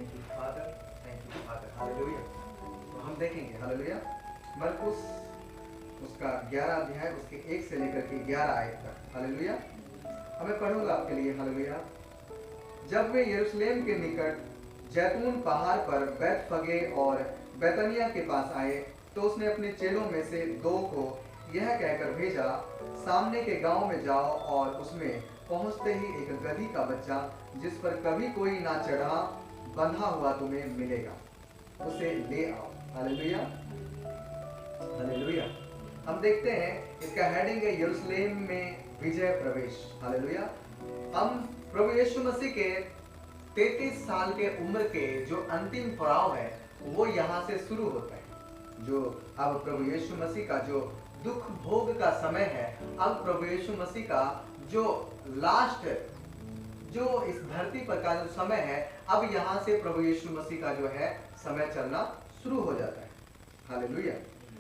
Thank you father, thank you father. Hallelujah. तो हम देखेंगे हालेलुया मरकुस उसका 11 अध्याय उसके 1 से लेकर के 11 आयत तक। हालेलुया। हमें पढ़ूंगा आपके लिए। हालेलुया। जब वे यरूशलेम के निकट जैतून पहाड़ पर बैतफगे और बैतनिया के पास आए तो उसने अपने चेलों में से 2 को यह कहकर भेजा, सामने के गांव में जाओ और उसमें पहुंचते ही एक गधी का बच्चा जिस पर कभी कोई ना चढ़ा बंधा हुआ तुम्हें मिलेगा, उसे ले आओ। हालेलुया। हालेलुया। हम देखते हैं इसका हेडिंग है यरूशलेम में विजय प्रवेश। हालेलुया। हम प्रभु यीशु मसीह के 33 साल के उम्र के जो अंतिम पड़ाव है वो यहाँ से शुरू होता है। जो अब प्रभु यीशु मसीह का जो दुख भोग का समय है, अब प्रभु यीशु मसीह का जो लास्ट जो इस धरती पर का जो समय है, अब यहाँ से प्रभु यीशु मसीह का जो है समय चलना शुरू हो जाता है। हालेलुया।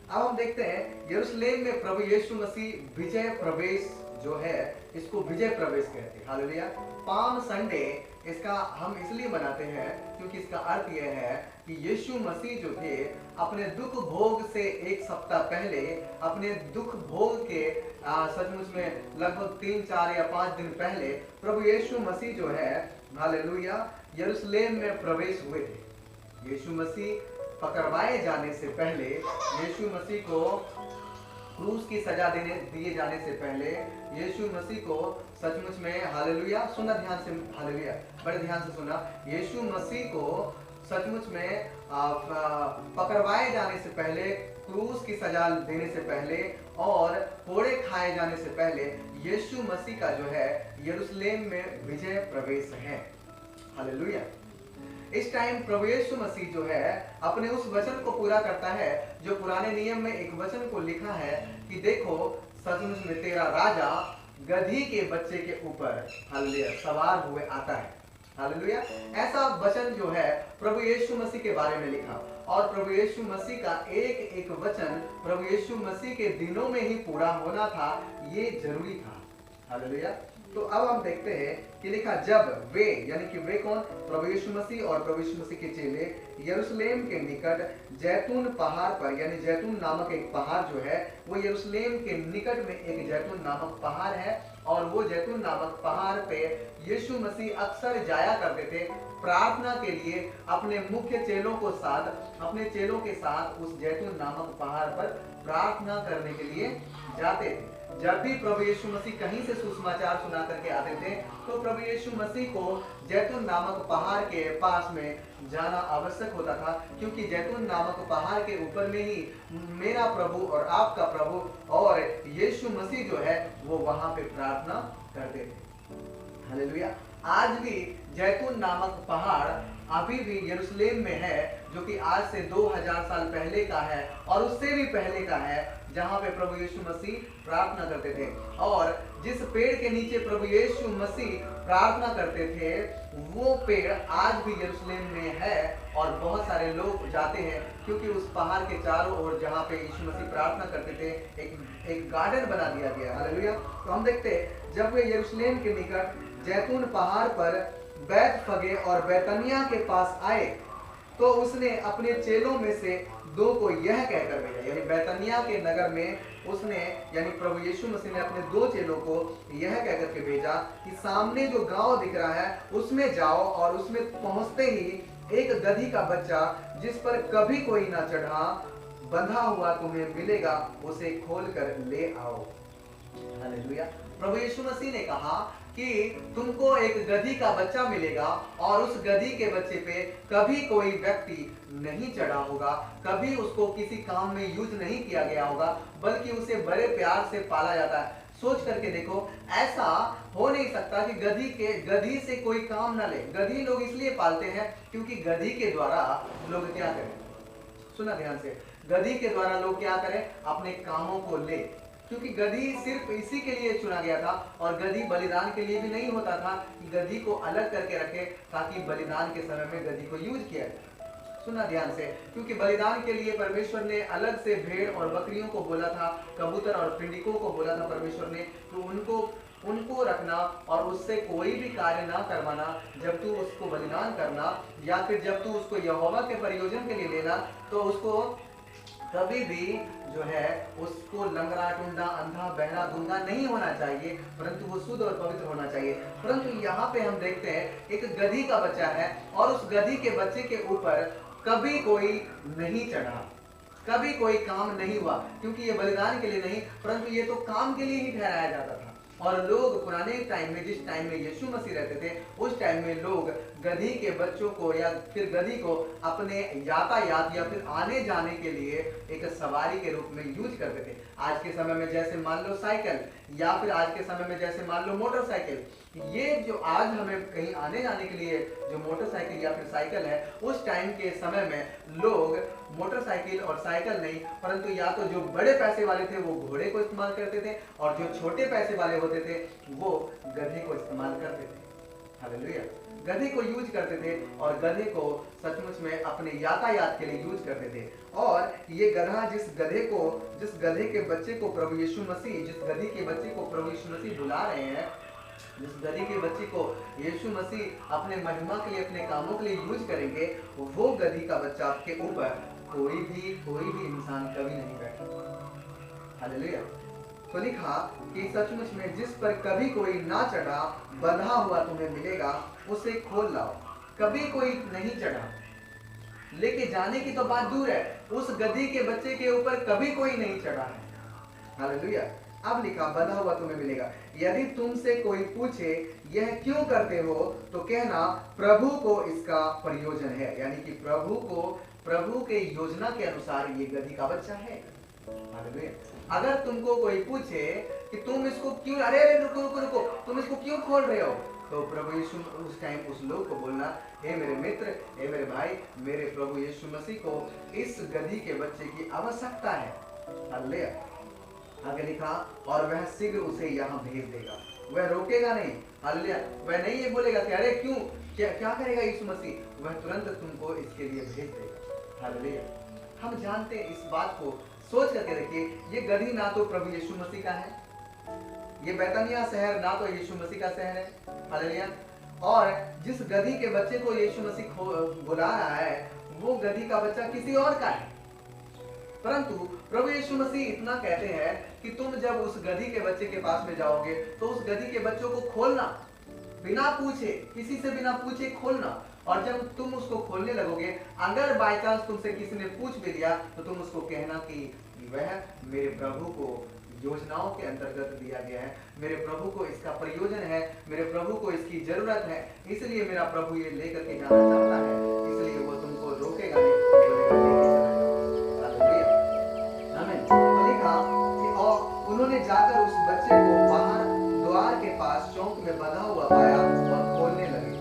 अब हम देखते हैं यरूशलेम में प्रभु यीशु मसीह विजय प्रवेश जो है इसको विजय प्रवेश कहते हैं। हालेलुया। पाम संडे इसका हम इसलिए मनाते हैं क्योंकि इसका अर्थ यह है कि यीशु मसीह जो थे अपने दुख भोग से 1 सप्ताह पहले, अपने दुख भोग के सचमुच में लगभग 3, 4 या 5 दिन पहले प्रभु यीशु मसीह जो है हालेलुया यरूशलेम में प्रवेश हुए थे। यीशु मसीह पकड़वाए जाने से पहले, यीशु मसीह को क्रूस की सजा दिए जाने से पहले, यीशु मसीह को सचमुच में हालेलुया सुनना ध्यान से, हालेलुया बड़े ध्यान से सुनना, यीशु मसीह को सचमुच में पकड़वाए जाने से पहले, क्रूस की सजा देने से पहले और कोड़े खाए जाने से पहले यीशु मसीह का जो है यरूशलेम में विजय प्रवेश है। हालेलुया। इस टाइम प्रभु यीशु मसीह जो है अपने उस वचन को पूरा करता है जो पुराने नियम में एक वचन को लिखा है कि देखो सचमुच में तेरा राजा गधी के बच्चे के ऊपर हालेलुया सवार हुए आता है। हालेलुया। ऐसा वचन जो है प्रभु यीशु मसीह के बारे में लिखा और प्रभु यीशु मसीह का एक एक वचन प्रभु यीशु मसीह के दिनों में ही पूरा होना था, ये जरूरी था। हालेलुया। तो अब हम देखते हैं कि लिखा जब वे यानी कि वे कौन, प्रभु यीशु मसीह और प्रभु यीशु मसीह के चेले यरूशलेम के निकट जैतून पहाड़ पर, यानी जैतून नामक एक पहाड़ जो है वो यरूशलेम के निकट में एक जैतून नामक पहाड़ है और वो जैतून नामक पहाड़ पे यीशु मसीह अक्सर जाया करते थे प्रार्थना के लिए, अपने मुख्य चेलों को साथ, अपने चेलों के साथ उस जैतून नामक पहाड़ पर प्रार्थना करने के लिए जाते थे। जब भी प्रभु यीशु मसीह कहीं से सुसमाचार सुना करके आते थे तो प्रभु यीशु मसीह को जैतून नामक पहाड़ के पास में जाना आवश्यक होता था, क्योंकि जैतून नामक पहाड़ के ऊपर में ही मेरा प्रभु और आपका प्रभु और यीशु मसीह जो है वो वहां पे प्रार्थना करते थे। हालेलुया। आज भी जैतून नामक पहाड़ अभी भी यरूशलेम में है, जो कि आज से 2000 साल पहले का है और उससे भी पहले का है, जहां पे प्रभु यीशु मसीह प्रार्थना करते थे। और जिस पेड़ के नीचे प्रभु यीशु मसीह प्रार्थना करते थे वो पेड़ आज भी यरूशलेम में है और बहुत सारे लोग जाते हैं, क्योंकि उस पहाड़ के चारों ओर जहां पे यीशु मसीह प्रार्थना करते थे एक गार्डन बना दिया गया। हालेलुया। तो हम देखते हैं जब वे यरूशलेम के निकट जैतून पहाड़ पर बैतफगे और बैतनिया के पास आए तो उसने अपने चेलों में से 2 को यह कहकर भेजा, यानी बैतनिया के नगर में उसने यानी प्रभु यीशु मसीह ने अपने 2 चेलों को यह कहकर के भेजा कि सामने जो गांव दिख रहा है उसमें जाओ और उसमें पहुंचते ही एक गधी का बच्चा जिस पर कभी कोई ना चढ़ा बंधा हुआ तुम्हें मिलेगा, उसे खोल कर ले आओ। हालेलुया। प्रभु यीशु मसीह ने कहा कि तुमको एक गधी का बच्चा मिलेगा और उस गधी के बच्चे पे कभी कोई व्यक्ति नहीं चढ़ा होगा, कभी उसको किसी काम में यूज नहीं किया गया होगा, बल्कि उसे बड़े प्यार से पाला जाता है। सोच करके देखो, ऐसा हो नहीं सकता कि गधी से कोई काम ना ले। गधी लोग इसलिए पालते हैं क्योंकि गधी के द्वारा लोग क्या करें, सुना ध्यान से, गधी के द्वारा लोग क्या करें, अपने कामों को ले, क्योंकि गधी सिर्फ इसी के लिए चुना गया था और गधी बलिदान के लिए भी नहीं होता था कि गधी को अलग करके रखे ताकि बलिदान के समय में गधी को यूज किया जाए। सुना ध्यान से, क्योंकि बलिदान के लिए परमेश्वर ने अलग से भेड़ और बकरियों को बोला था, कबूतर और पिंडिकों को बोला था परमेश्वर ने, तो उनको उनको रखना और उससे कोई भी कार्य ना करवाना। जब तू उसको बलिदान करना या फिर जब तू उसको यहोवा के प्रयोजन के लिए लेना, तो उसको कभी भी जो है उसको लंगड़ा, टुंडा, अंधा, बहरा, गूंगा नहीं होना चाहिए, परंतु वो शुद्ध और पवित्र होना चाहिए। परंतु यहाँ पे हम देखते हैं एक गधी का बच्चा है और उस गधी के बच्चे के ऊपर कभी कोई नहीं चढ़ा, कभी कोई काम नहीं हुआ, क्योंकि ये बलिदान के लिए नहीं परंतु ये तो काम के लिए ही ठहराया जाता था। और लोग पुराने टाइम में, जिस टाइम में यीशु मसीह रहते थे, उस टाइम में लोग गधी के बच्चों को या फिर गधी को अपने यातायात या फिर आने जाने के लिए एक सवारी के रूप में यूज करते थे। आज के समय में जैसे मान लो साइकिल, या फिर आज के समय में जैसे मान लो मोटरसाइकिल, ये जो आज हमें कहीं आने जाने के लिए जो मोटरसाइकिल या फिर साइकिल है, उस टाइम के समय में लोग मोटरसाइकिल और साइकिल नहीं, परंतु या तो जो बड़े पैसे वाले थे वो घोड़े को इस्तेमाल करते थे और जो छोटे पैसे वाले होते थे वो गधे को इस्तेमाल करते थे। हालेलुया। गधे को यूज करते थे और गधे को सचमुच में अपने यातायात के लिए यूज करते थे। और ये गधा जिस गधे के बच्चे को प्रभु यीशु मसीह, जिस गधी के बच्चे को प्रभु यीशु मसीह बुला रहे हैं, जिस गधी के बच्चे को यीशु मसीह अपने महिमा के लिए, अपने कामों के लिए यूज करेंगे, वो गधी का बच्चा के ऊपर कोई भी इंसान कभी नहीं बैठा। हालेलुया। तो लिखा कि सचमुच में जिस पर कभी कोई ना चढ़ा, बंधा हुआ तुम्हें मिलेगा, उसे खोल लाओ। कभी कोई नहीं चढ़ा, लेके जाने की तो बात दूर है, उस गधी के बच्चे के ऊपर कभी कोई नहीं चढ़ा है। हालेलुया। अब लिखा बंधा हुआ तुम्हें मिलेगा। यदि तुमसे कोई पूछे यह क्यों करते हो, तो कहना प्रभु को इसका प्रयोजन है, यानी कि प्रभु के योजना के अनुसार ये गधी का बच्चा है। हालेलुया। अगर तुमको कोई पूछे कि तुम इसको क्यों, अरे रुको, तुम इसको क्यों खोल रहे हो, तो प्रभु यीशु उस टाइम उस लोग को बोलना, हे मेरे मित्र, हे मेरे भाई, मेरे प्रभु यीशु मसीह को इस गधी के बच्चे की आवश्यकता है। हालेलुया। आगे लिखा और वह शीघ्र उसे यहाँ भेज देगा, वह रोकेगा नहीं। हालेलुया। वह नहीं ये बोलेगा कि अरे क्यों, क्या करेगा यीशु मसीह, वह तुरंत तुमको इसके लिए भेज देगा। हालेलुया। हम जानते हैं, इस बात को सोच करके देखिए, ये गधी ना तो प्रभु यीशु मसीह का है, ये बैतनिया शहर ना तो यीशु मसीह का शहर है। हालेलुया। और जिस गधी के बच्चे को यीशु मसीह बुला रहा है, वो गधी का बच्चा किसी और का है। परंतु प्रभु यीशु मसीह इतना कहते हैं कि तुम जब उस गधी के बच्चे के पास में जाओगे तो उस गधी के बच्चों को खोलना, बिना पूछे, किसी से बिना पूछे खोलना। और जब तुम उसको खोलने लगोगे, अगर बाय चांस तुमसे किसी ने पूछ भी लिया, तो तुम उसको कहना कि वह मेरे प्रभु को योजनाओं के अंतर्गत दिया गया है, मेरे प्रभु को इसका प्रयोजन है, मेरे प्रभु को इसकी जरूरत है, इसलिए मेरा प्रभु ये लेकर के जाना चाहता है, इसलिए वो तुमको रोकेगा नहीं, बोलेगा लेके चला जाओ। आमीन। तो लिखा कि और उन्होंने जाकर उस बच्चे को बाहर द्वार के पास चौक में बंधा हुआ पाया और खोलने लगे।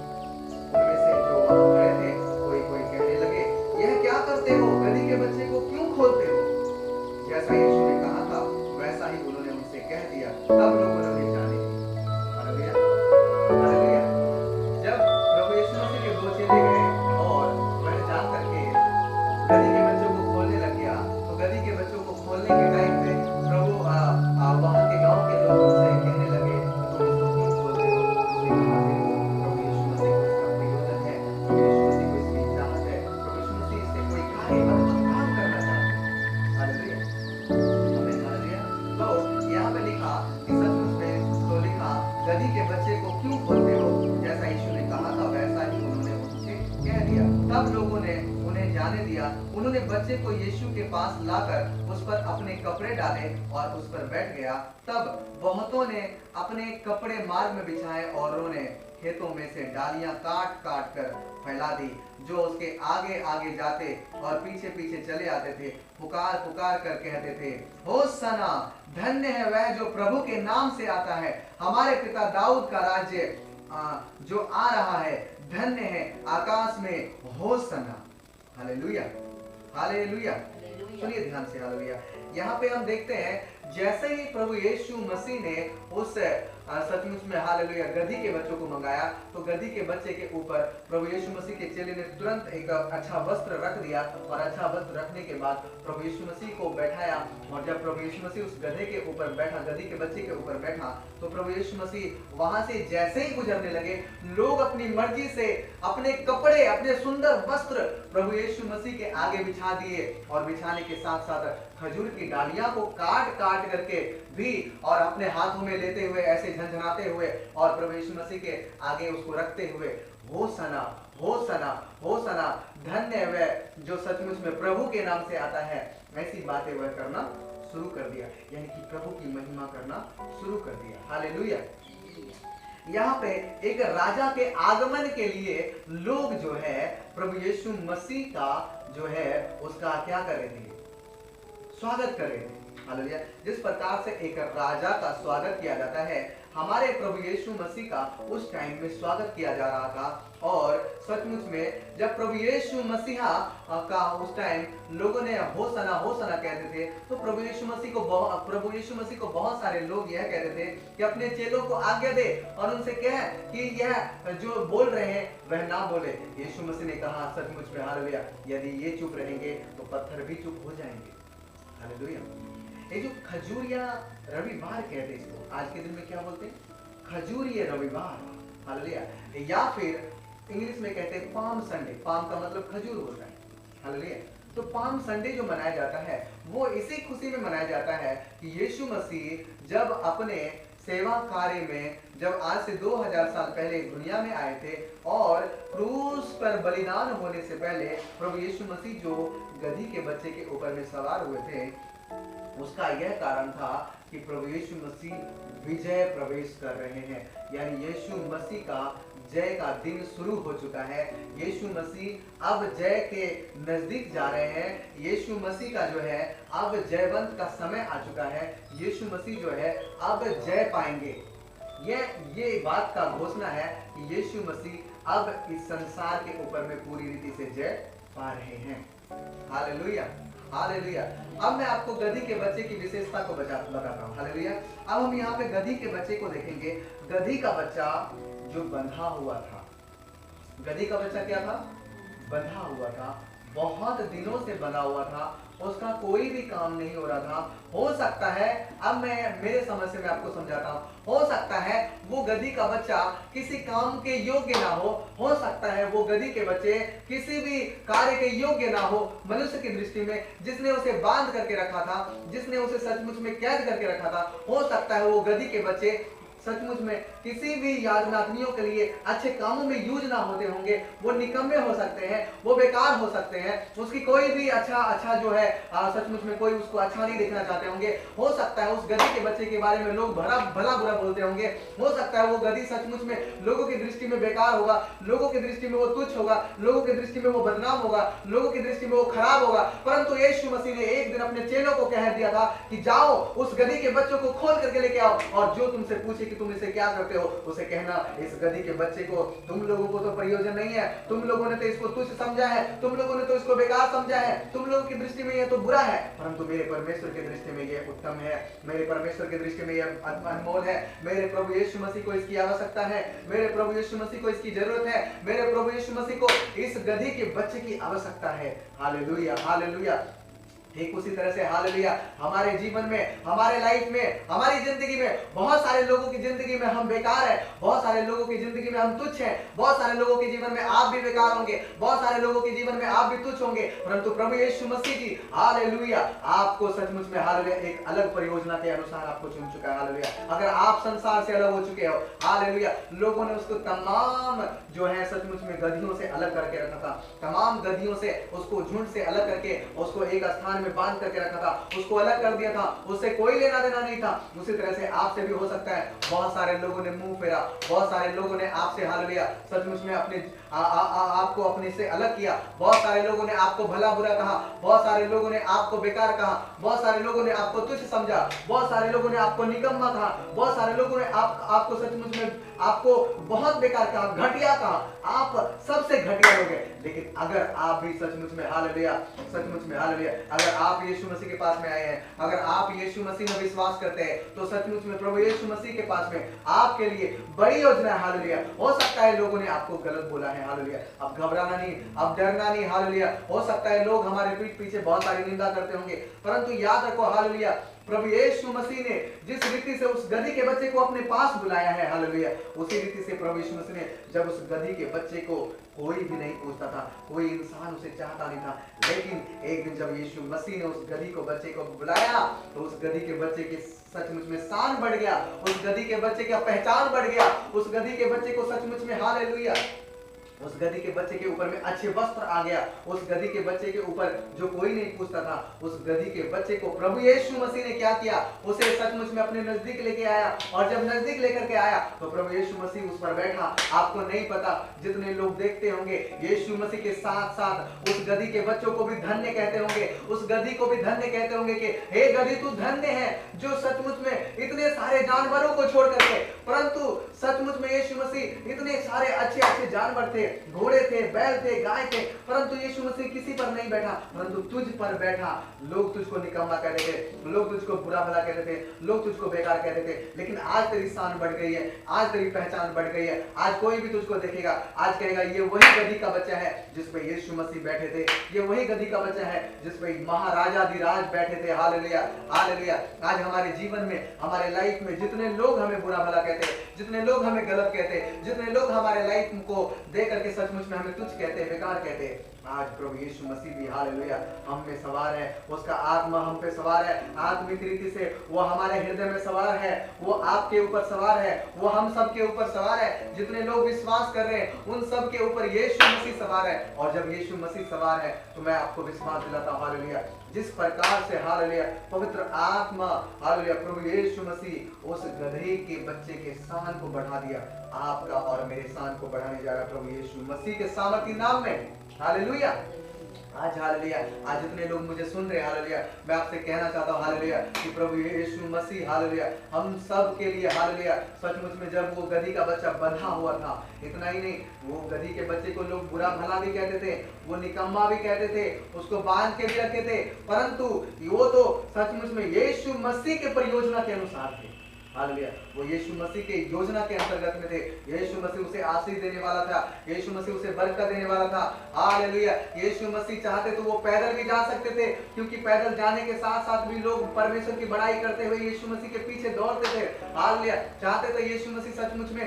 उनमें से जो वहां खड़े थे, कोई कहने लगे, यह क्या करते हो, गधी के बच्चे को क्यों खोलते हो? जैसा यीशु ने कहा था वैसा ही उन्होंने उनसे कह दिया, तब लोगों ने उन्हें जाने दिया। हालेलुया। हालेलुया। जब प्रभु यीशु मसीह के दो चेले गए और वह जान करके गधी के बच्चों को खोलने लग गया, तो गधी के बच्चों को खोलने के टाइम पे प्रभु वहां के गांव के लोग उनसे कहने लगे, तुम इसको क्यों खोलते हो? उसने कहा कि प्रभु यीशु मसीह को इसका प्रयोजन है, प्रभु यीशु मसीह को इसकी चाहत है, प्रभु यीशु मसीह इससे कोई काम करना चाहते हैं। हालेलुया। आमीन। हालेलुया। तो यहाँ पे लिखा कि सचमुच में, तो लिखा गधी के बच्चे को क्यों खोलते हो, जैसा यीशु ने कहा था वैसा ही उन्होंने उनसे कह दिया। तब लोगों ने उन्हें जाने दिया। उन्होंने बच्चे को यीशु के पास लाकर उस पर अपने कपड़े डाले और उस पर बैठ गया। तब बहुतों ने अपने कपड़े मार्ग में बिछाए और उन्होंने खेतों में से डालियां काट काट कर फैला दी। जो उसके आगे आगे जाते और पीछे पीछे चले आते थे, पुकार पुकार कर कहते थे, होसना, धन्य है वह जो प्रभु के नाम से आता है, हमारे पिता दाऊद का राज्य जो आ रहा है, धन्य है आकाश में होसना। हालेलुया। हालेलुया। सुनिए ध्यान से। हालेलुया। यहाँ पे हम देखते हैं जैसे ही प्रभु यीशु मसीह ने उस सचमुच में हालेलुया गधी के बच्चों को मंगाया, तो गधी के बच्चे के ऊपर प्रभु यीशु मसीह के चेले ने तुरंत एक अच्छा वस्त्र रख दिया, और अच्छा वस्त्र रखने के बाद प्रभु यीशु मसीह को बैठाया। और जब प्रभु यीशु मसीह उस गधे के ऊपर बैठा, गधी के बच्चे के ऊपर बैठा, तो प्रभु यीशु मसीह वहां से जैसे ही गुजरने लगे, लोग अपनी मर्जी से अपने कपड़े, अपने सुंदर वस्त्र प्रभु यीशु मसीह के आगे बिछा दिए, और बिछाने के साथ साथ खजूर की डालियां को काट काट करके भी और अपने हाथों में लेते हुए, ऐसे झंझनाते हुए, और प्रभु यीशु मसीह के आगे उसको रखते हुए, होसना होसना होसना, धन्य है वह जो सचमुच में प्रभु के नाम से आता है, ऐसी बातें वह करना शुरू कर दिया। यानी कि प्रभु की महिमा करना शुरू कर दिया। हालेलुया। यहाँ पे एक राजा के आगमन के लिए लोग जो है प्रभु यीशु मसीह का जो है उसका क्या कर रहे थे? स्वागत कर रहे थे। हालेलुया। जिस प्रकार से एक राजा का स्वागत किया जाता है, हमारे प्रभु यीशु मसीह का उस टाइम में स्वागत किया जा रहा था। और सचमुच में जब प्रभु यीशु मसीहा का उस टाइम लोगों ने होसना होसना कहते थे, तो प्रभु यीशु मसीह को बहुत सारे लोग यह कहते थे कि अपने चेलों को आज्ञा दे और उनसे कह कि यह जो बोल रहे हैं वह ना बोले। यीशु मसीह ने कहा सचमुच में हालेलुया, यदि ये चुप रहेंगे तो पत्थर भी चुप हो जाएंगे। हालेलुया। ये जो खजूरिया रविवार कहते हैं इसको, आज के दिन में क्या बोलते हैं? खजूरिया रविवार। हालेलुया। या फिर इंग्लिश में कहते हैं पाम संडे। पाम का मतलब खजूर होता है। हालेलुया। तो पाम संडे जो मनाया जाता है वो इसी खुशी में मनाया जाता है कि यीशु मसीह जब अपने सेवा कार्य में, जब आज से 2000 साल पहले दुनिया में आए थे, और क्रूस पर बलिदान होने से पहले प्रभु यीशु मसीह जो गधी के बच्चे के ऊपर में सवार हुए थे, उसका यह कारण था कि प्रभु यीशु मसीह विजय प्रवेश कर रहे हैं। यानी यीशु मसीह का जय का दिन शुरू हो चुका है। यीशु मसीह अब जय के नजदीक जा रहे हैं। यीशु मसीह का जो है अब जयवंत का समय आ चुका है। यीशु मसीह जो है अब जय पाएंगे। ये बात का घोषणा है कि यीशु मसीह अब इस संसार के ऊपर में पूरी रीति से जय पा रहे हैं। हालेलुया। हालेलुया। अब मैं आपको गधी के बच्चे की विशेषता को बताता हूँ। हालेलुया। अब हम यहाँ पे गधी के बच्चे को देखेंगे। गधी का बच्चा जो बंधा हुआ था, गधी का बच्चा क्या था? बंधा हुआ था, बहुत दिनों से बंधा हुआ था, उसका कोई भी काम नहीं हो रहा था। हो सकता है, अब मैं मेरे समझ से मैं आपको समझाता हूँ, हो सकता है वो गधी का बच्चा किसी काम के योग्य ना हो सकता है वो गधी के बच्चे किसी भी कार्य के योग्य ना हो मनुष्य की दृष्टि में, जिसने उसे बांध करके रखा था, जिसने उसे सचमुच में कैद करके रखा था। हो सकता है वो गधी के बच्चे सचमुच में किसी भी याजनात्मियों के लिए अच्छे कामों में यूज ना होते होंगे, वो निकम्मे हो सकते हैं, वो बेकार हो सकते हैं, उसकी कोई भी अच्छा जो है सचमुच में कोई उसको अच्छा नहीं देखना चाहते होंगे। हो सकता है उस गधी के बच्चे के बारे में लोग भला बुरा बोलते होंगे। हो सकता है वो गधी सचमुच में लोगों की दृष्टि में बेकार होगा, लोगों की दृष्टि में वो तुच्छ होगा, लोगों की दृष्टि में वो बदनाम होगा, लोगों की दृष्टि में वो खराब होगा। परंतु यीशु मसीह ने एक दिन अपने चेलों को कह दिया था कि जाओ उस गधी के बच्चों को खोल करके लेके आओ, और जो तुमसे पूछे तुम इसे क्या करते हो, उसे कहना इस गधी के बच्चे को तुम लोगों को तो प्रयोजन नहीं है, तुम लोगों ने तो इसको तुच्छ समझा है, तुम लोगों ने तो इसको बेकार समझा है, तुम लोगों की दृष्टि में यह तो बुरा है, परंतु मेरे परमेश्वर की दृष्टि में यह उत्तम है, मेरे परमेश्वर की दृष्टि में यह अनमोल है। मेरे प्रभु यीशु मसीह को इसकी आवश्यकता है, मेरे प्रभु यीशु मसीह को इसकी जरूरत है, मेरे प्रभु यीशु मसीह को इस गधी के बच्चे की आवश्यकता है। हालेलुया। हालेलुया। ठीक उसी तरह से हालेलुया हमारे जीवन में, हमारे लाइफ में, हमारी जिंदगी में बहुत सारे लोगों की जिंदगी में हम बेकार हैं, बहुत सारे लोगों की जिंदगी में हम तुच्छ हैं, बहुत सारे लोगों के जीवन में आप भी बेकार होंगे, बहुत सारे लोगों के जीवन में आप भी तुच्छ होंगे, परंतु प्रभु यीशु मसीह जी हालेलुया आपको सचमुच में हालेलुया एक अलग परियोजना के अनुसार आपको चुन चुका है। हालेलुया। अगर आप संसार से अलग हो चुके हो, हालेलुया लोगों ने उसको तमाम जो है सचमुच में गधियों से अलग करके रखा था, तमाम गधियों से उसको झुंड से अलग करके उसको एक स्थान में बांध करके रखा था, उसको अलग कर दिया था, उससे कोई लेना देना नहीं था। उसी तरह से आपसे भी हो सकता है बहुत सारे लोगों ने मुंह फेरा, बहुत सारे लोगों ने आपसे हालेलुया सचमुच में अपने आपको अपने से अलग किया, बहुत सारे लोगों ने आपको भला बुरा कहा, बहुत सारे लोगों ने आपको बेकार कहा, बहुत सारे लोगों ने आपको तुच्छ समझा, बहुत सारे लोगों ने आपको निकम्मा कहा, बहुत सारे लोगों ने आपको सचमुच में आपको बहुत बेकार कहा, घटिया कहा, आप सबसे घटिया लोग हैं। लेकिन अगर आप भी सचमुच में हालेलुया, सचमुच में हालेलुया, अगर आप यीशु मसीह के पास में आए हैं, अगर आप यीशु मसीह में विश्वास करते हैं, तो सचमुच में प्रभु यीशु मसीह के पास में आपके लिए बड़ी योजना है। हालेलुया। हो सकता है लोगों ने आपको गलत बोला है, हालेलुया, अब घबराना नहीं, अब डरना नहीं, हालेलुया। हो सकता है लोग हमारे पीठ पीछे बहुत सारी निंदा करते होंगे, परंतु याद रखो हालेलुया, प्रभु यीशु मसीह ने जिस रीति से उस गधी के बच्चे को अपने पास बुलाया है, हालेलुया, उसी रीति से प्रभु यीशु मसीह ने जब उस गधी के बच्चे को कोई भी नहीं पूछता था, कोई इंसान उसे चाहता नहीं था, लेकिन एक दिन जब यीशु मसीह ने उस गधी को बच्चे को बुलाया, तो उस गधी के बच्चे के सचमुच में शान बढ़ गया, उस गधी के बच्चे का पहचान बढ़ गया, उस गधी के बच्चे को सचमुच में हालेलुया, उस गधी के बच्चे के ऊपर में अच्छे वस्त्र आ गया, उस गधी के बच्चे के ऊपर जो कोई नहीं पूछता था, उस गधी के बच्चे को प्रभु यीशु मसीह ने क्या किया, उसे सचमुच में अपने नजदीक लेके आया, और जब नजदीक लेकर के आया तो प्रभु यीशु मसीह उस पर बैठा। आपको नहीं पता, जितने लोग देखते होंगे यीशु मसीह के साथ साथ उस गधी के बच्चों को भी धन्य कहते होंगे, उस गधी को भी धन्य कहते होंगे कि हे गधी तू धन्य है, जो सचमुच में इतने सारे जानवरों को छोड़ करके, परंतु सचमुच में यीशु मसीह इतने सारे अच्छे अच्छे जानवर थे, घोड़े थे, बैल थे, गाय थे, परंतु यीशु मसीह किसी पर नहीं बैठा, परंतु तुझ पर बैठा। लोग तुझको निकम्मा कहते थे, लोग तुझको बुरा भला कहते थे, लोग तुझको बेकार कहते थे, लेकिन आज तेरी शान बढ़ गई है, आज तेरी पहचान बढ़ गई है। आज कोई भी तुझको देखेगा, आज कहेगा ये वही गधी का बच्चा है जिस पे यीशु मसीह बैठे थे, ये वही गधी का बच्चा है जिस पे महाराजाधिराज बैठे थे। Hallelujah, hallelujah. आज हमारे जीवन में, हमारे लाइफ में जितने लोग हमें बुरा भला कहते हैं, जितने लोग हमें गलत कहते हैं, जितने लोग हमारे लाइफ को देख करके सचमुच में हमें तुच्छ कहते हैं, बेकार कहते हैं, आज प्रभु यीशु मसीह भी हालेलुया हम में सवार है, उसका आत्मा हम पे सवार है, आत्मिक रीति से वो हमारे हृदय में सवार है, वो आपके ऊपर सवार है, वो हम सब के ऊपर सवार है। जितने लोग विश्वास कर रहे हैं उन सब के ऊपर यीशु मसीह सवार है, और जब यीशु मसीह सवार है तो मैं आपको विश्वास दिलाता हूं हालेलुया, जिस प्रकार से हालेलुया पवित्र आत्मा हालेलुया प्रभु यीशु मसीह उस गधे के बच्चे के शान को बढ़ा दिया, आपका और मेरे शान को बढ़ाने जा रहा प्रभु यीशु मसीह के सामर्थी नाम में। हालेलुया। आज हालेलुया, आज जितने लोग मुझे सुन रहे हैं हालेलुया, मैं आपसे कहना चाहता हूं हालेलुया कि प्रभु यीशु मसीह हालेलुया हम सब के लिए हालेलुया, सचमुच में जब वो गधी का बच्चा बंधा हुआ था, इतना ही नहीं, वो गधी के बच्चे को लोग बुरा भला भी कहते थे, वो निकम्मा भी कहते थे, उसको बांध के भी रखे थे, परंतु वो तो सचमुच में यीशु मसीह के परियोजना के अनुसार थे। हालेलुया, वो यीशु मसीह के योजना के अंतर्गत में थे। यीशु मसीह उसे आशीष देने वाला था, यीशु मसीह उसे बरकत देने वाला था। हालेलुया, यीशु मसीह चाहते तो वो पैदल भी जा सकते थे, क्योंकि पैदल जाने के साथ साथ भी लोग परमेश्वर की बड़ाई करते हुए यीशु मसीह के पीछे दौड़ते थे। हालेलुया, चाहते थे यीशु मसीह सचमुच में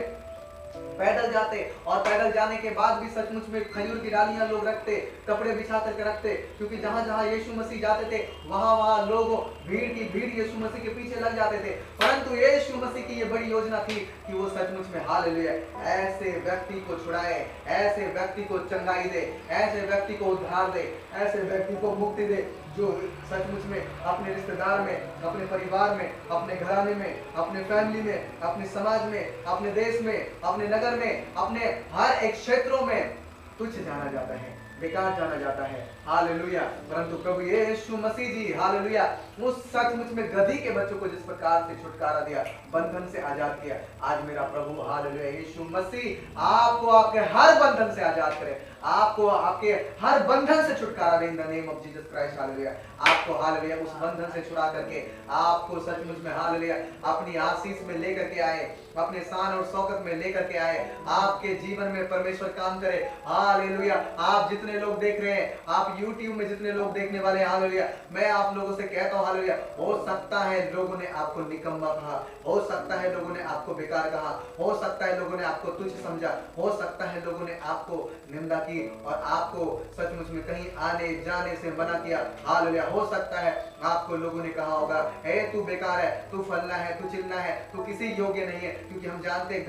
पैदल जाते, और पैदल जाने के बाद भी सचमुच में खजूर की डालियां लोग रखते, कपड़े बिछा करके रखते, क्योंकि जहां जहां यीशु मसीह जाते थे वहां वहां लोग भीड़ की भीड़ यीशु मसीह के पीछे लग जाते थे। परंतु यीशु मसीह की ये बड़ी योजना थी कि वो सचमुच में हालेलुया ऐसे व्यक्ति को छुड़ाए, ऐसे व्यक्ति को चंगाई दे, ऐसे व्यक्ति को उद्धार दे, ऐसे व्यक्ति को मुक्ति दे जो सचमुच में अपने रिश्तेदार में, अपने परिवार में, अपने घराने में, अपने फैमिली में, अपने समाज में, अपने देश में, अपने नगर में, अपने हर एक क्षेत्रों में तुच्छ जाना जाता है, बेकार जाना जाता है। हालेलुया, परंतु प्रभु यीशु मसीह जी हालेलुया उस सचमुच में गधी के बच्चों को जिस प्रकार से छुटकारा दिया, बंधन से आजाद किया, आज मेरा प्रभु हालेलुया यीशु मसीह आपको आपके हर बंधन से आजाद करे, आपको आपके हर बंधन से छुटकारा दे in the name of Jesus Christ. हालेलुया, आपको हालेलुया उस बंधन से छुड़ा करके आपको सचमुच में हालेलुया अपनी आशीष में लेकर के आए, अपने शान और शौकत में लेकर के आए, आपके जीवन में परमेश्वर काम करे। हालेलुया, आप जितने लोग देख रहे हैं, आप YouTube में जितने लोग देखने वाले हैं हालेलुया, मैं आप लोगों से कहता हूं हालेलुया, हो सकता है लोगों ने आपको निकम्मा कहा, हो सकता है लोगों ने आपको बेकार कहा, हो सकता है लोगों ने आपको तुच्छ समझा, हो सकता है लोगों ने आपको निंदा की और आपको सचमुच में कहीं आने जाने से मना किया। हालेलुया, हो सकता है आपको लोगों ने कहा होगा हे तू बेकार है, तू फलना है, तू चिलना है, तू किसी योग्य नहीं है, क्योंकि हम जानते हैं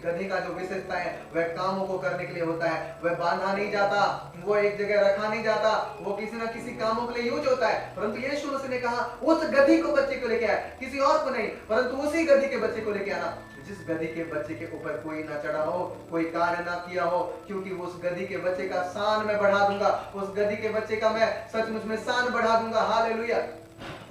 गधे का जो विशेषता है वह कामों को करने के लिए होता है, वह बांधा नहीं जाता, वो एक जगह रखा नहीं जाता, वो किसी ना किसी कामों के लिए यूज होता है। परंतु यीशु मसीह ने कहा उस गधी को बच्चे को लेके आया, किसी और को नहीं, परंतु उसी गधी के बच्चे को लेके आना, जिस गधी के बच्चे के ऊपर कोई ना चढ़ा हो, कोई कार्य ना किया हो, क्योंकि उस गधी के बच्चे का शान मैं बढ़ा दूंगा, उस गधी के बच्चे का मैं सचमुच में शान बढ़ा दूंगा। हालेलुया,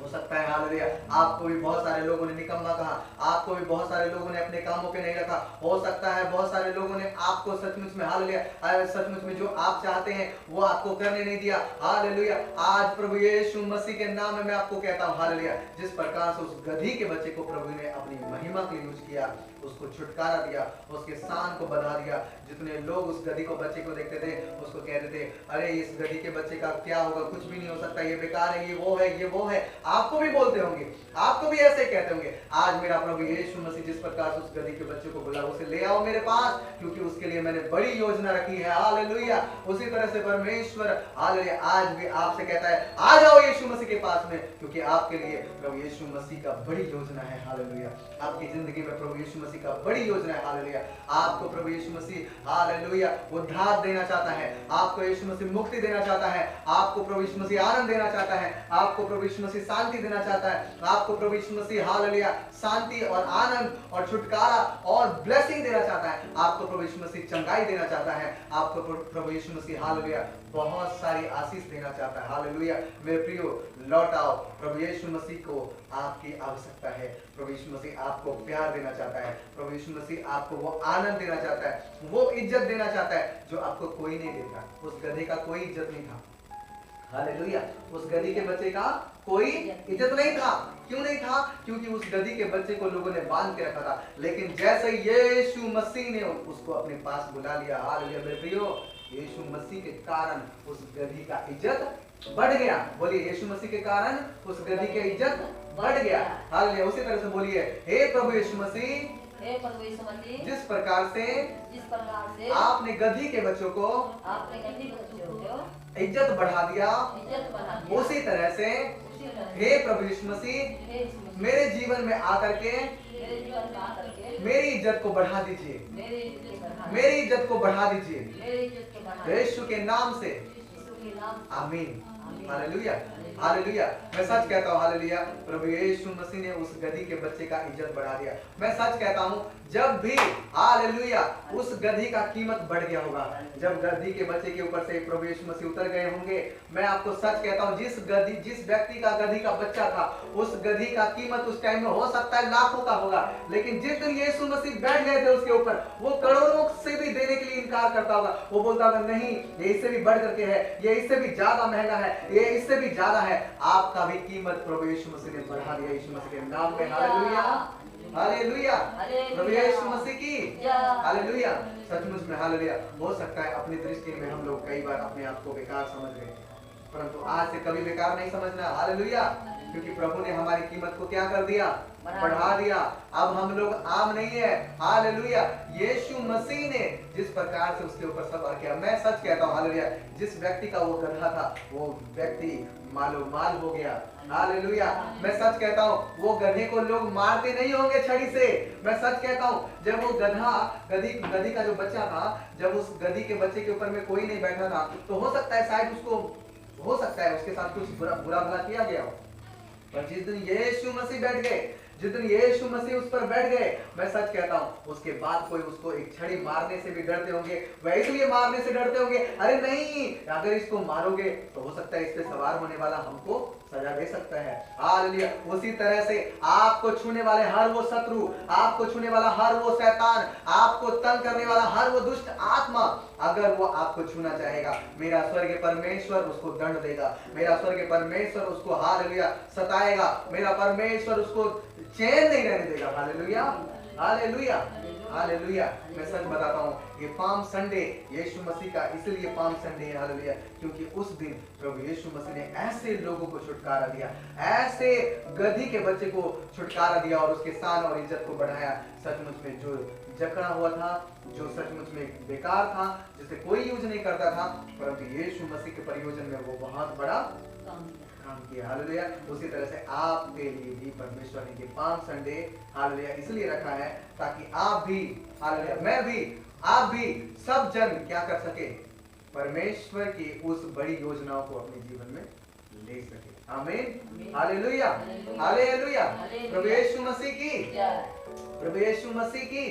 हो सकता है हालेलुया आपको भी बहुत सारे लोगों ने निकम्मा कहा, आपको भी बहुत सारे लोगों ने अपने कामों पे नहीं रखा। हो सकता है बहुत सारे लोगों ने आपको सचमुच में हालेलुया सचमुच में जो आप चाहते हैं वो आपको करने नहीं दिया। हालेलुया आज प्रभु यीशु मसीह के नाम में मैं आपको कहता हूँ हालेलुया जिस प्रकार से उस गधी के बच्चे को प्रभु ने अपनी महिमा के लिए यूज किया, उसको छुटकारा दिया, उसके शान को बढ़ा दिया। जितने लोग उस गधी को बच्चे को देखते थे उसको कहते थे अरे इस गधी के बच्चे का क्या होगा, कुछ भी नहीं हो सकता, ये बेकार है, ये वो है, ये वो है। आपको भी बोलते होंगे, आपको भी ऐसे कहते होंगे। आज मेरा प्रभु यीशु मसीह जिस प्रकार से उस गधी के बच्चे को बुला उसे ले आओ मेरे पास, क्योंकि उसके लिए मैंने बड़ी योजना रखी है। हालेलुया उसी तरह से परमेश्वर हालेलुया आज भी आपसे कहता है आ जाओ यीशु मसीह के पास में, क्योंकि आपके लिए प्रभु यीशु मसीह का बड़ी योजना है। हालेलुया आपकी जिंदगी में प्रभु यीशु मसीह का बड़ी योजना है। हालेलुया आपको प्रभु यीशु मसीह हालेलुया उद्धार देना चाहता है, आपको यीशु मसीह मुक्ति देना चाहता है, आपको प्रभु यीशु मसीह आनंद देना चाहता है, आपको प्रभु यीशु मसीह शांति देना चाहता है, आपको प्रभु यीशु मसीह हालेलुया शांति और आनंद और छुटकारा और ब्लेसिंग देना चाहता है, आपको प्रभु यीशु मसीह चंगाई देना चाहता है, आपको प्रभु यीशु मसीह हालेलुया बहुत सारी आशीष देना चाहता है। हालेलुया मेरे प्रियो लौट आओ, प्रभु यीशु मसीह को आपकी आवश्यकता है, प्रभु यीशु मसीह आपको प्यार देना चाहता है, प्रभु यीशु मसीह आपको वो आनंद देना चाहता है, वो इज्जत देना चाहता है जो आपको कोई नहीं देता। उस गधे का कोई इज्जत नहीं था। हालेलुया उस गधी के बच्चे का कोई इज्जत नहीं था। क्यों नहीं था? क्योंकि उस गधी के बच्चे को लोगों ने बांध के रखा था, लेकिन जैसे यीशु मसीह ने उसको अपने पास बुला लिया, हालेलुया मेरे प्रियो यीशु मसीह के कारण उस गधी का इज्जत बढ़ गया। बोलिए यीशु मसीह के कारण उस गधी की इज्जत बढ़ गया। हालेलुया उसी तरह से बोलिए हे प्रभु यीशु मसीह जिस प्रकार से आपने गधी के बच्चों को इज्जत बढ़ा दिया, उसी तरह से हे प्रभु यीशु मसीह मेरे जीवन में आकर के मेरी इज्जत को बढ़ा दीजिए, मेरी इज्जत को बढ़ा दीजिए यीशु के नाम से, आमीन। हालेलुया हालेलुया मैं सच कहता हूँ हालेलुया प्रभु यीशु मसीह ने उस गधी के बच्चे का इज्जत बढ़ा दिया। मैं सच कहता हूँ जब भी हालेलुया उस गधी का कीमत बढ़ गया होगा, जब गधी के बच्चे के ऊपर से प्रभु यीशु मसीह उतर गए होंगे, मैं आपको सच कहता हूँ जिस व्यक्ति का गधी का बच्चा था उस गधी का कीमत उस टाइम में हो सकता है लाखों का होगा, लेकिन जिस दिन यीशु मसीह बैठ गए थे उसके ऊपर वो करोड़ों से भी देने के लिए इनकार करता होगा। वो बोलता होगा नहीं ये इससे भी बढ़ करके है, ये इससे भी ज्यादा महंगा है, ये इससे भी ज्यादा है। आपका भी कीमत प्रभु यीशु मसीह ने बढ़ा दिया यीशु मसीह के नाम में। हालेलुया हालेलुया प्रभु यीशु मसीह की हालेलुया। सचमुच में हालेलुया हो सकता है अपनी दृष्टि में हम लोग कई बार अपने आप को बेकार समझ रहे हैं, परंतु आज से कभी बेकार नहीं समझना। हालेलुया क्योंकि प्रभु ने हमारी कीमत को क्या कर दिया? बढ़ा दिया। अब हम लोग आम नहीं है। हालेलुया यीशु मसीह ने जिस प्रकार से उसके ऊपर सवार किया, मैं सच कहता हूँ हालेलुया जिस व्यक्ति का वो गधा था वो व्यक्ति मालो माल हो गया। हालेलुया मैं सच कहता हूँ वो गधे को लोग मारते नहीं होंगे छड़ी से। मैं सच कहता हूँ जब वो गधी का जो बच्चा था, जब उस गधी के बच्चे के ऊपर में कोई नहीं बैठा था तो हो सकता है शायद उसको हो सकता है उसके साथ कुछ बुरा भला किया गया हो, पर जिस दिन यीशु मसीह बैठ गए, जिस दिन यीशु मसीह उस पर बैठ गए, मैं सच कहता हूँ उसके बाद कोई उसको एक छड़ी मारने से भी डरते होंगे। वह इसलिए मारने से डरते होंगे अरे नहीं अगर इसको मारोगे तो हो सकता है इस पे सवार होने वाला हमको सजा दे सकता है। हालेलुया उसी तरह से आपको छूने वाले हर वो शत्रु, आपको छूने वाला हर वो शैतान, आपको तंग करने वाला हर वो दुष्ट आत्मा, अगर वो आपको छूना चाहेगा मेरा स्वर्गीय परमेश्वर उसको दंड देगा, मेरा स्वर्गीय परमेश्वर उसको हालेलुया सताएगा, मेरा परमेश्वर उसको चैन नहीं रहने देगा। हालेलुया हालेलुया हालेलुया मैं सच बताता हूँ ये पाम संडे यीशु मसीह का इसलिए पाम संडे है हालेलुया क्योंकि उस दिन प्रभु यीशु मसीह ने ऐसे लोगों को छुटकारा दिया, ऐसे गधी के बच्चे को छुटकारा दिया और उसके शान और इज्जत को बढ़ाया। सचमुच में जो जकड़ा हुआ था, जो सचमुच में बेकार था, जिसे कोई यूज नहीं करता था, परंतु यीशु मसीह के प्रयोजन में वो बहुत बड़ा काम किया। हालेलुया उसी तरह से आपके लिए भी परमेश्वर ने ये पाम संडे हालेलुया इसलिए रखा है ताकि आप भी हालेलुया मैं भी आप भी सब जन क्या कर सके? परमेश्वर की उस बड़ी योजनाओं को अपने जीवन में ले सके। आमीन, हालेलुया, हालेलुया। प्रभु यीशु मसीह की, प्रभु यीशु मसीह की,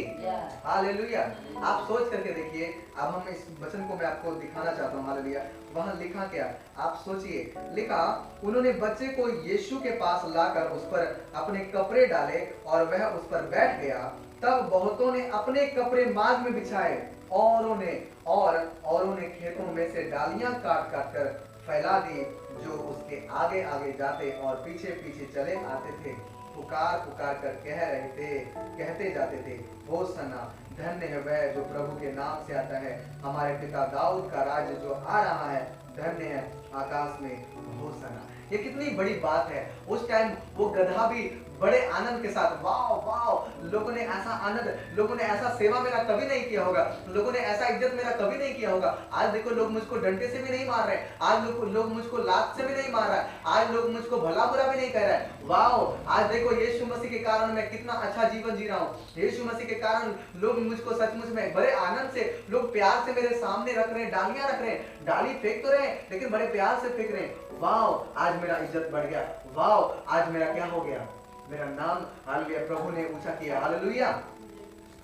हालेलुया। आप सोच करके देखिए, अब हम इस वचन को मैं आपको दिखाना चाहता हूँ। हालेलुया। वहां लिखा क्या, आप सोचिए, लिखा उन्होंने बच्चे को यीशु के पास लाकर उस पर अपने कपड़े डाले और वह उस पर बैठ गया। तब बहुतों ने अपने कपड़े मार्ग में बिछाए, औरों ने खेतों में से डालियां काट काट कर फैला दी, जो उसके आगे आगे जाते और पीछे पीछे चले आते थे। पुकार पुकार कर कहते जाते थे, होसन्ना, धन्य है वह जो प्रभु के नाम से आता है, हमारे पिता दाऊद का राज्य जो आ रहा है, धन्य है आकाश में होसन्ना। ये कितनी बड़ी बात है। उस टाइम वो गधा भी बड़े आनंद के साथ, वाओ वाओ, लोगों ने ऐसा आनंद, लोगों ने ऐसा सेवा मेरा कभी नहीं किया होगा, लोगों ने ऐसा इज्जत मेरा कभी नहीं किया होगा। आज देखो लोग मुझको डंडे से भी नहीं मार रहे, आज लोग मुझको लात से भी नहीं मार रहा है, आज लोग मुझको भला बुरा भी नहीं कह रहा है। वाओ, आज देखो यीशु मसीह के कारण मैं कितना अच्छा जीवन जी रहा हूँ। यीशु मसीह के कारण लोग मुझको सचमुच में बड़े आनंद से, लोग प्यार से मेरे सामने रख रहे हैं, डालियां रख रहे हैं, डाली फेंक तो रहे हैं लेकिन बड़े प्यार से फेंक रहे हैं। वाओ, आज मेरा इज्जत बढ़ गया। वाओ, आज मेरा क्या हो गया, मेरा नाम हालेलुया प्रभु ने ऊंचा किया। Hallelujah,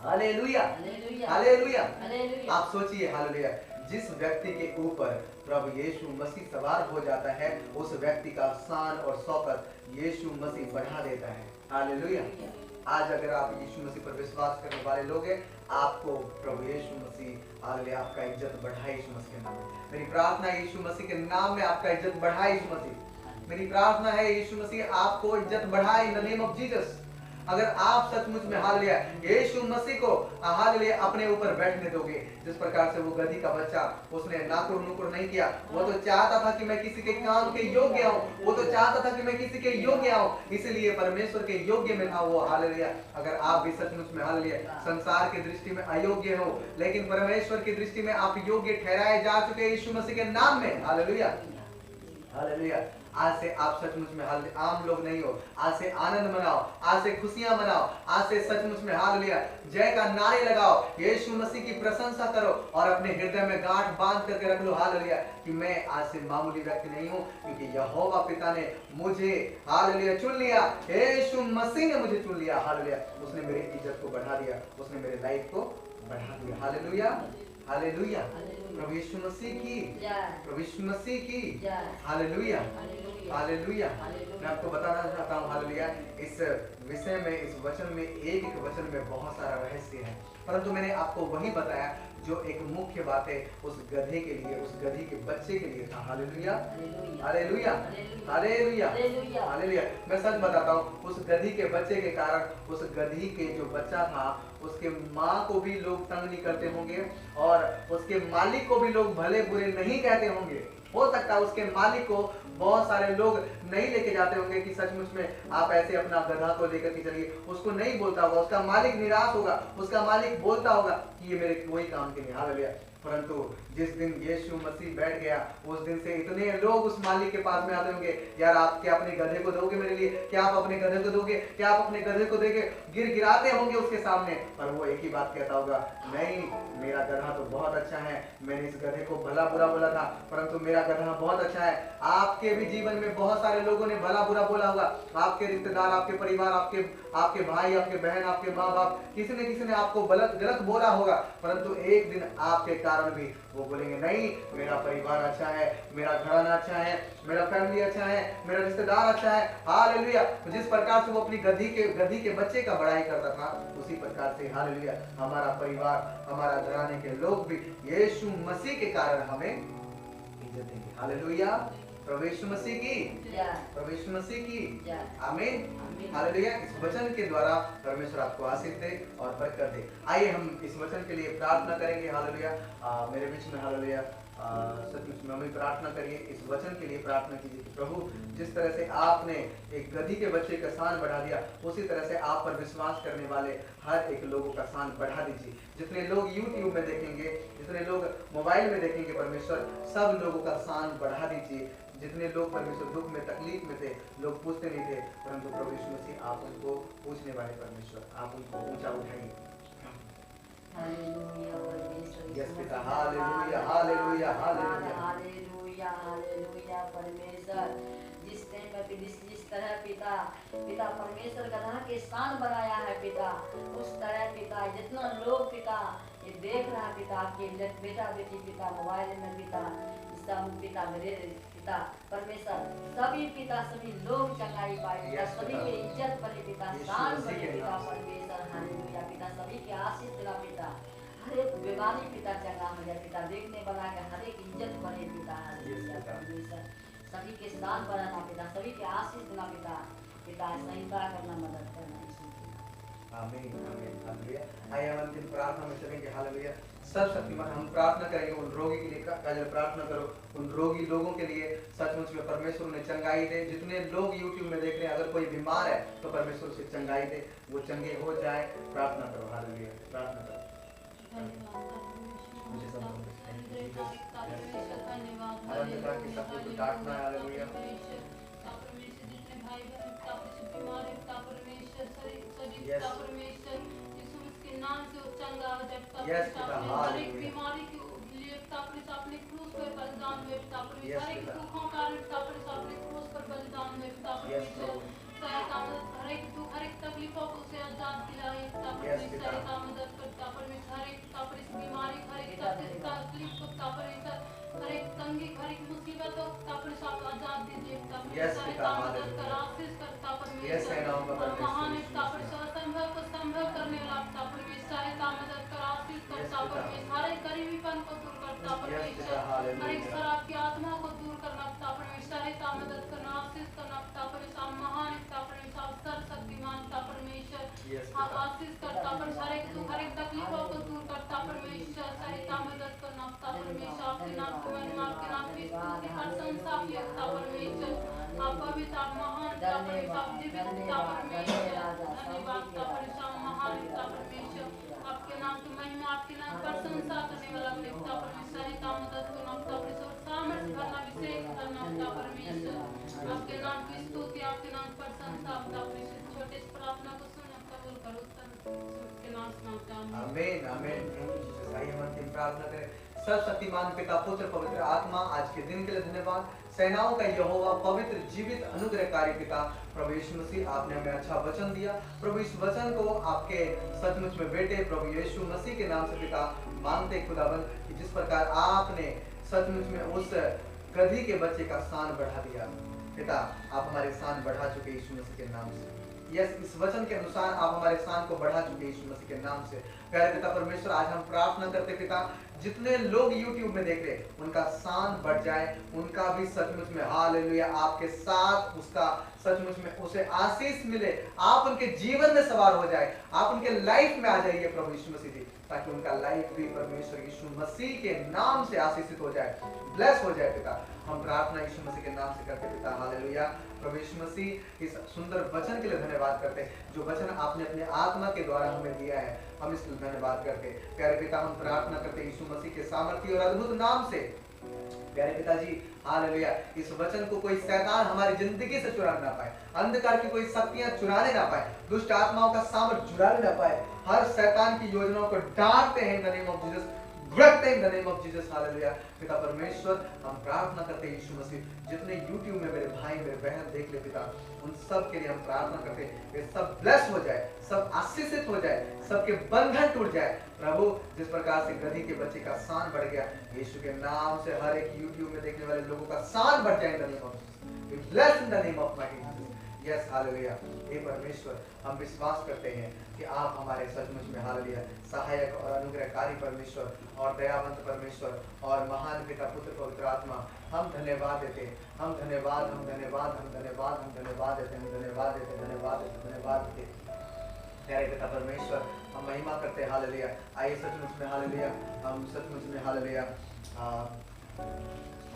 hallelujah, hallelujah. आप सोचिए, हालेलुया, जिस व्यक्ति के ऊपर प्रभु यीशु मसीह सवार हो जाता है, उस व्यक्ति का शान और शौकत यीशु मसीह बढ़ा देता है। हालेलुया। आज अगर आप यीशु मसीह पर विश्वास करने वाले लोग हैं, आपको प्रभु यीशु मसीह हालेलुया आपका इज्जत बढ़ाए यीशु मसीह के नाम में। मेरी प्रार्थना है यीशु मसीह के नाम में आपका इज्जत बढ़ाए यीशु मसीह। मेरी प्रार्थना है यीशु मसीह आपको इज्जत बढ़ाए इन द नेम ऑफ जीसस। अगर आप सचमुच में हालेलुया यीशु मसीह को हालेलुया अपने ऊपर बैठने दोगे, जिस प्रकार से वो गधी का बच्चा, उसने नाकुर नुकुर नहीं किया, वो तो चाहता था कि मैं किसी के काम के योग्य हूं, वो तो चाहता था कि मैं किसी के योग्य हूं, इसलिए परमेश्वर के योग्य में था वो। हालेलुया। अगर आप भी सचमुच में हालेलुया संसार की दृष्टि में अयोग्य हो, लेकिन परमेश्वर की दृष्टि में आप योग्य ठहराए जा चुके यीशु मसीह के नाम में। Hallelujah, hallelujah. आज से आप सचमुच में आम लोग नहीं हो, आज से आनंद मनाओ, आज से खुशियां मनाओ, आज से सचमुच में हालेलुया जय का नारे लगाओ, यीशु मसीह की प्रशंसा करो और अपने हृदय में गांठ बांध करके रख लो हालेलुया कि मैं आज से मामूली व्यक्ति नहीं हूं, क्योंकि यहोवा पिता ने मुझे हालेलुया चुन लिया, यीशु मसीह ने मुझे चुन लिया। हालेलुया, उसने मेरी इज्जत को बढ़ा दिया, उसने मेरे लाइफ को बढ़ा दिया। Hallelujah, hallelujah. प्रभु यीशु मसीह की, प्रभु यीशु मसीह की, हालेलुया, हालेलुया। मैं आपको बताना चाहता हूँ हालेलुया, इस विषय में, इस वचन में, एक एक वचन में बहुत सारा रहस्य है, परंतु मैंने आपको वही बताया जो एक मुख्य बात है उस गधे के लिए, उस गधी के बच्चे के लिए था। Hallelujah, hallelujah, hallelujah, hallelujah. मैं सच बताता हूँ, उस गधी के बच्चे के कारण, उस गधी के जो बच्चा था, उसके माँ को भी लोग तंग नहीं करते होंगे और उसके मालिक को भी लोग भले बुरे नहीं कहते होंगे। हो सकता है उसके मालिक को बहुत सारे लोग नहीं लेके जाते होंगे कि सचमुच में आप ऐसे अपना गधा को लेकर के चलिए, उसको नहीं बोलता होगा, उसका मालिक निराश होगा, उसका मालिक बोलता होगा कि ये मेरे कोई काम के नहीं। हालेलुया। परंतु जिस दिन यीशु मसीह बैठ गया, उस दिन से इतने लोग उस मालिक के पास में आते होंगे, यार आप क्या अपने गधे को दोगे मेरे लिए, क्या आप अपने गधे को दोगे, क्या आप अपने गधे को देके गिराते होंगे उसके सामने, पर वो एक ही बात कहता होगा, नहीं मेरा गधा तो बहुत अच्छा है, मैंने इस गधे को भला बुरा बोला था परंतु मेरा गधा बहुत अच्छा है। आपके भी जीवन में बहुत सारे लोगों ने भला बुरा बोला होगा, आपके रिश्तेदार, आपके परिवार, आपके भाई, आपके बहन, आपके माँ बाप, किसी ने आपको गलत बोला होगा, परंतु एक दिन आपके कारण भी वो बोलेंगे नहीं मेरा परिवार अच्छा है, मेरा घराना अच्छा है, मेरा फैमिली अच्छा है, मेरा रिश्तेदार अच्छा है। हालेलुया। तो जिस प्रकार से वो अपनी गधी के बच्चे का बड़ाई करता था, उसी प्रकार से हालेलुया हमारा परिवार, हमारा घराने के लोग भी यीशु मसीह के कारण हमें इज्जत देंगे। हालेलुया। प्रभु यीशु मसीह की, प्रभु यीशु मसीह की, आमीन, हालेलुया। इस वचन के द्वारा परमेश्वर आपको आशीष दे और बरकत दे। आइए हम इस वचन के लिए प्रार्थना करेंगे। हालेलुया। मेरे बीच में हालेलुया सचमुच में हमें प्रार्थना करिए, इस वचन के लिए प्रार्थना कीजिए कि प्रभु जिस तरह से आपने एक गधी के बच्चे का शान बढ़ा दिया, उसी तरह से आप पर विश्वास करने वाले हर एक लोगों का शान बढ़ा दीजिए। जितने लोग YouTube में देखेंगे, जितने लोग मोबाइल में देखेंगे, परमेश्वर सब लोगों का शान बढ़ा दीजिए। जितने लोग परमेश्वर दुख में, तकलीफ में थे, लोग पूछते नहीं थे, परंतु प्रभु यीशु मसीह आप उनको पूछने वाले परमेश्वर, आप उनको ऊंचा उठाइए। यस पिता, hallelujah, hallelujah, hallelujah, hallelujah, hallelujah परमेश्वर। जिस तरह पिता परमेश्वर गधा के स्थान बनाया है पिता, उस तरह पिता जितना लोग पिता ये देख रहा है पिता, आपके बेटा बेटी पिता मोबाइल में पिता सब पिता मेरे पिता परमेश्वर सभी पिता सभी लोग चंगाई पाए पिता, सभी के इज्जत बने पिता, शान बने पिता परमेश्वर। हालेलुया पिता, सभी के आशीष दिला पिता, हर एक बीमारी पिता चंगा हो जाए पिता, देखने वाला के हर एक इज्जत बने पिता। हालेलुया परमेश्वर, सभी के स्थान बनाना पिता, सभी के आशीष देना पिता, पिता सहिता करना मदद करना यीशु के नाम। आमीन आमीन हालेलुया। आइए हम अंतिम प्रार्थना में चलेंगे। हालेलुया। सर्वशक्तिमान हम प्रार्थना करेंगे उन रोगी के लिए। काजल प्रार्थना करो उन रोगी लोगों के लिए, सचमुच में परमेश्वर उन्हें चंगाई दे। जितने लोग यूट्यूब में देख रहे हैं, अगर कोई बीमार है तो परमेश्वर उसे चंगाई दे, वो चंगे हो जाए। प्रार्थना करो। हालेलुया प्रार्थना करो। नाम से चंगा हो जाए हर एक बीमारी के लिए अपने क्रूस पर बलिदान हुए, हर एक दुखों का अपने क्रूस पर बलिदान हुए, हर एक दुख हर एक तकलीफों को उसे आजाद दिलाए, सहायता मदद करता परमेश्वर, हर एक बीमारी हर एक तकलीफ को हर एक तंगी हर एक मुसीबतों को आजाद दीजिए, सहायता मदद कर आशीष करता परमेश्वर, महान असंभव को संभव करने वाला परमेश्वर, सहायता मदद कर आशीष करता परमेश्वर, हर एक गरीबीपन को दूर करता परमेश्वर, हर एक शराब की आत्मा को दूर करना परमेश्वर, सहायता मदद करना आशीष करना परमेश्वर, महान परमेश्वर सर्वशक्तिमान परमेश्वर, आशीष करता परमेश्वर, हर एक दुख हर एक तकलीफों को दूर करता परमेश्वर, सहायता मदद करना परमेश्वर, आपके नाम की महिमा आपके नाम की स्तुति प्रशंसा की होता परमेश्वर, आप पवित्र महान परमेश्वर जीवित परमेश्वर, धन्यवाद परमेश्वर, महान परमेश्वर, आपके नाम की महिमा आपके नाम प्रशंसा करने वाला पिता परमेश्वर, सहायता मदद करना परमेश्वर, सामर्थ्य भरना अभिषेक करना परमेश्वर, आपके नाम की स्तुति आपके नाम प्रशंसा परमेश्वर, छोटे प्रार्थना को सुन कबूल करो के नाम से आमीन आमीन। आइए हम अंतिम प्रार्थना करें। सर्वशक्तिमान पिता पुत्र पवित्र आत्मा, आज के दिन के लिए धन्यवाद। सेनाओं का यहोवा पवित्र जीवित अनुग्रहकारी पिता प्रभु यीशु मसीह, आपने हमें अच्छा वचन दिया प्रभु, इस वचन को आपके सचमुच में बेटे प्रभु यीशु मसीह के नाम से पिता मांगते खुदाबंद कि जिस प्रकार आपने सचमुच में उस गधी के बच्चे का स्थान बढ़ा दिया पिता, आप हमारे स्थान बढ़ा चुके यीशु मसीह के नाम से। यस, इस वचन के अनुसार आप हमारे स्थान को बढ़ा चुके यीशु मसीह के नाम से। प्यारे पिता परमेश्वर, आज हम प्रार्थना करते पिता, जितने लोग YouTube में देख रहे उनका स्थान बढ़ जाए, उनका भी सचमुच में हालेलुया आपके साथ उसका सचमुच में उसे आशीष मिले, आप उनके जीवन में सवार हो जाए, आप उनके लाइफ में आ जाइए प्रभु यीशु मसीह जी, ताकि उनका लाइफ भी परमेश्वर यीशु मसीह के नाम से आशीषित हो जाए, ब्लेस हो जाए पिता। हम प्रार्थना यीशु मसीह के नाम से करते पिता, हालेलुया। प्रभु यीशु मसीह इस सुंदर वचन के लिए धन्यवाद करते हैं, जो वचन आपने अपने आत्मा के द्वारा हमें दिया है, हम इसके लिए धन्यवाद करते। प्यारे पिता, हम प्रार्थना करते यीशु मसीह के सामर्थ्य और अद्भुत नाम से। प्यारे पिताजी हालेलुया, इस वचन को कोई शैतान हमारी जिंदगी से चुरा ना पाए, अंधकार की कोई शक्तियां चुराने ना पाए, दुष्ट आत्माओं का सामर्थ्य चुराने ना पाए। हर शैतान की योजनाओं को डांटते हैं in the name of Jesus, break in the name of Jesus, hallelujah. पिता परमेश्वर, हम प्रार्थना करते हैं यीशु मसीह, जितने YouTube में मेरे भाई मेरे बहन देख ले पिता, उन सब के लिए हम प्रार्थना करते हैं, वे सब ब्लेस हो जाए, सब आशीषित हो जाए, सबके बंधन टूट जाए प्रभु। जिस प्रकार से गधी के बच्चे का शान बढ़ गया, यीशु के नाम से हर एक YouTube में देखने वाले लोगों का शान बढ़ जाए in the name of Jesus. We bless in the name of my Jesus. Yes, हालेलुया। हे परमेश्वर, हम विश्वास करते हैं कि आप हमारे सचमुच में हालेलुया सहायक और अनुग्रहकारी परमेश्वर और दयावंत परमेश्वर और महान पिता पुत्र पवित्र आत्मा, हम धन्यवाद देते हैं, हम धन्यवाद हम धन्यवाद हम धन्यवाद हम धन्यवाद देते हैं, धन्यवाद देते धन्यवाद देते धन्यवाद देते। प्यारे पिता परमेश्वर, हम महिमा करते हैं हालेलुया। आइए सचमुच में हालेलुया, हम सचमुच में हालेलुया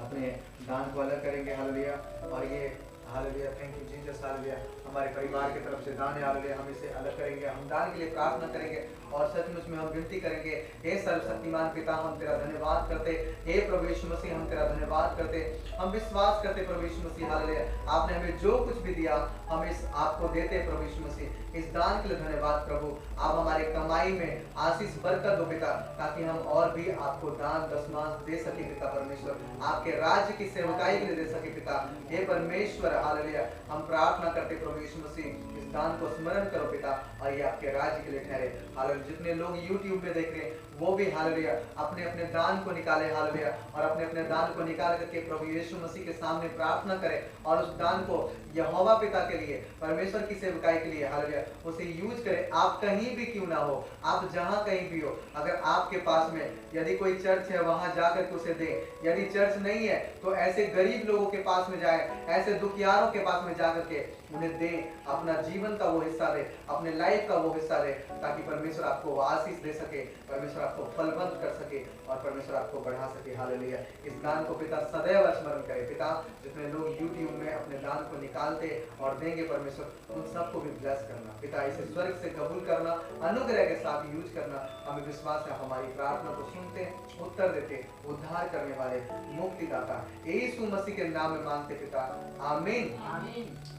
अपने दान को अलग करेंगे हालेलुया, और ये hallelujah, thank you Jesus, hallelujah. हमारे परिवार की तरफ से दान है, हालेलुया, हम इसे अलग करेंगे, हम दान के लिए प्रार्थना करेंगे और सचमुच में हम विनती करेंगे, हे सर्वशक्तिमान पिता, हम तेरा धन्यवाद करते, हे प्रभु यीशु मसीह, हम तेरा धन्यवाद करते, हम विश्वास करते प्रभु यीशु मसीह, हालेलुया, आपने हमें जो कुछ भी दिया हम इस आपको देते हैं प्रभु यीशु मसीह। इस दान के लिए धन्यवाद प्रभु, आप हमारे कमाई में आशीष बरकत दो पिता, ताकि हम और भी आपको दान दशमांश दे सके पिता परमेश्वर, आपके राज्य की सेवकाई के लिए दे सके पिता। हे परमेश्वर, हालेलुया, हम प्रार्थना करते प्रभु यीशु मसीह, इस दान को स्मरण करो पिता और ये आपके राज्य के लिए ठहरे। हालेलुया, जितने लोग YouTube में देख रहे हैं वो भी हालेलुया अपने अपने दान को निकाले, हालेलुया, और अपने अपने दान को निकाल करके प्रभु यीशु मसीह के सामने प्रार्थना करें और उस दान को यहोवा पिता के लिए, परमेश्वर की सेवकाई के लिए, हालेलुया, उसे यूज करें। आप कहीं भी क्यों ना हो, आप जहां कहीं भी हो, अगर आपके पास में यदि कोई चर्च है वहां जाकर के उसे दें, यदि चर्च नहीं है तो ऐसे गरीब लोगों के पास में जाए, ऐसे दुखियारों के पास में जाकर के उन्हें दें, अपना जीवन का वो हिस्सा दे, अपने लाइफ का वो हिस्सा दे, ताकि परमेश्वर आपको आशीष दे सके, परमेश्वर आपको फलवंत कर सके और परमेश्वर आपको बढ़ा सके। हालेलुया, इस दान को पिता सदैव स्मरण करे पिता। जितने लोग YouTube में अपने दान को निकालते और देंगे परमेश्वर उन सबको भी ब्लेस करना पिता, इसे स्वर्ग से कबूल करना, अनुग्रह के साथ यूज करना। हमें विश्वास है हमारी प्रार्थना को सुनते, उत्तर देते, उद्धार करने वाले मुक्तिदाता यीशु मसीह के नाम में मांगते पिता, आमीन।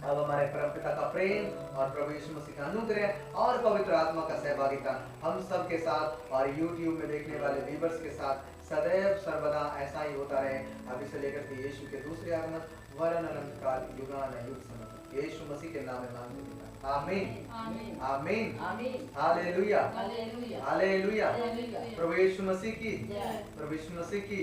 अब हमारे परम पिता का प्रेम और प्रभु यीशु मसीह का अनुग्रह और पवित्र आत्मा का सहभागिता हम सब के साथ और YouTube में देखने वाले व्यूअर्स के साथ सदैव सर्वदा ऐसा ही होता रहे, अभी से लेकर के यीशु के दूसरे आगमन वरन अनंत काल युगानुयुग समय, यीशु मसीह के नाम में मांगते पिता, आमीन आमीन आमीन। हालेलुया हालेलुया, प्रभु यीशु मसीह की, प्रभु यीशु मसीह की,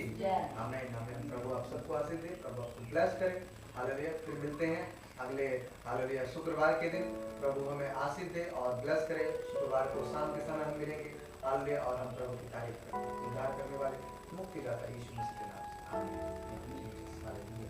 आमीन आमीन। प्रभु आप सबको आशीष दे, प्रभु आपको ब्लेस करे। हालेलुया, फिर मिलते हैं अगले हालेलुया शुक्रवार के दिन। प्रभु हमें आशीष दे और ब्लेस करे। शुक्रवार को शाम के समय हम मिलेंगे, हालेलुया, और हम प्रभु की तारीफ करेंगे, उद्धार करने वाले मुक्तिदाता यीशु मसीह के नाम से, आमीन। हालेलुया।